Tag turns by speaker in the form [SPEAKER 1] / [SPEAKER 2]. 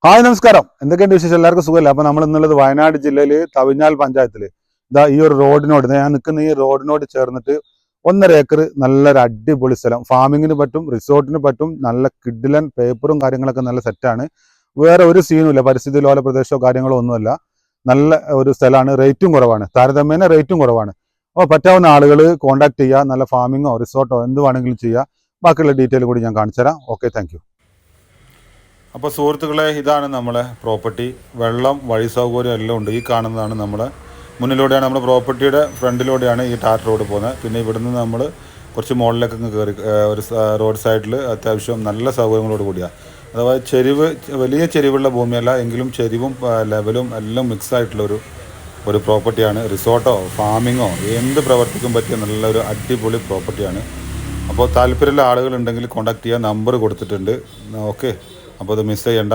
[SPEAKER 1] Hi നമസ്കാരം. എന്തൊക്കെയുണ്ട് വിശേഷം? എല്ലാവർക്കും സുഖമല്ല. അപ്പോൾ നമ്മൾ ഇന്നുള്ളത് വയനാട് ജില്ലയിൽ തവിഞ്ഞാൽ പഞ്ചായത്തിൽ ഇതാ ഈ ഒരു റോഡിനോട് ഞാൻ നിൽക്കുന്ന ഈ റോഡിനോട് ചേർന്നിട്ട് 1.5 ഏക്കർ നല്ലൊരു അടിപൊളി സ്ഥലം. ഫാമിങ്ങിന് പറ്റും, റിസോർട്ടിന് പറ്റും. നല്ല കിഡിലൻ പേപ്പറും കാര്യങ്ങളൊക്കെ നല്ല സെറ്റാണ്. വേറെ ഒരു സീനുമില്ല, പരിസ്ഥിതി ലോല പ്രദേശമോ കാര്യങ്ങളോ ഒന്നുമല്ല. നല്ല ഒരു സ്ഥലമാണ്. റേറ്റും കുറവാണ്, താരതമ്യേന റേറ്റും കുറവാണ്. അപ്പോൾ പറ്റാവുന്ന ആളുകൾ കോൺടാക്ട് ചെയ്യുക. നല്ല ഫാമിങ്ങോ റിസോർട്ടോ എന്ത് വേണമെങ്കിലും ചെയ്യുക. ബാക്കിയുള്ള ഡീറ്റെയിൽ കൂടി ഞാൻ കാണിച്ചു തരാം. Okay, thank you. അപ്പോൾ സുഹൃത്തുക്കളെ, ഇതാണ് നമ്മളെ പ്രോപ്പർട്ടി. വെള്ളം, വഴി സൗകര്യം എല്ലാം ഉണ്ട്. ഈ കാണുന്നതാണ് നമ്മുടെ മുന്നിലൂടെയാണ്, നമ്മുടെ പ്രോപ്പർട്ടിയുടെ ഫ്രണ്ടിലൂടെയാണ് ഈ ടാർ റോഡ് പോകുന്നത്. പിന്നെ ഇവിടുന്ന് നമ്മൾ കുറച്ച് മുകളിലേക്കൊക്കെ കയറി ഒരു റോഡ് സൈഡിൽ അത്യാവശ്യം നല്ല സൗകര്യങ്ങളോട് കൂടിയാണ്. അഥവാ ചെരിവ്, വലിയ ചെരിവുള്ള ഭൂമിയല്ല എങ്കിലും ചെരിവും ലെവലും എല്ലാം മിക്സ് ആയിട്ടുള്ളൊരു പ്രോപ്പർട്ടിയാണ്. റിസോർട്ടോ ഫാമിങ്ങോ എന്ത് പ്രവർത്തിക്കും പറ്റിയ നല്ലൊരു അടിപൊളി പ്രോപ്പർട്ടിയാണ്. അപ്പോൾ താല്പര്യമുള്ള ആളുകളുണ്ടെങ്കിൽ കോൺടാക്ട് ചെയ്യാൻ നമ്പർ കൊടുത്തിട്ടുണ്ട്. ഓക്കെ, അപ്പോൾ അത് മിസ് ചെയ്യണ്ട.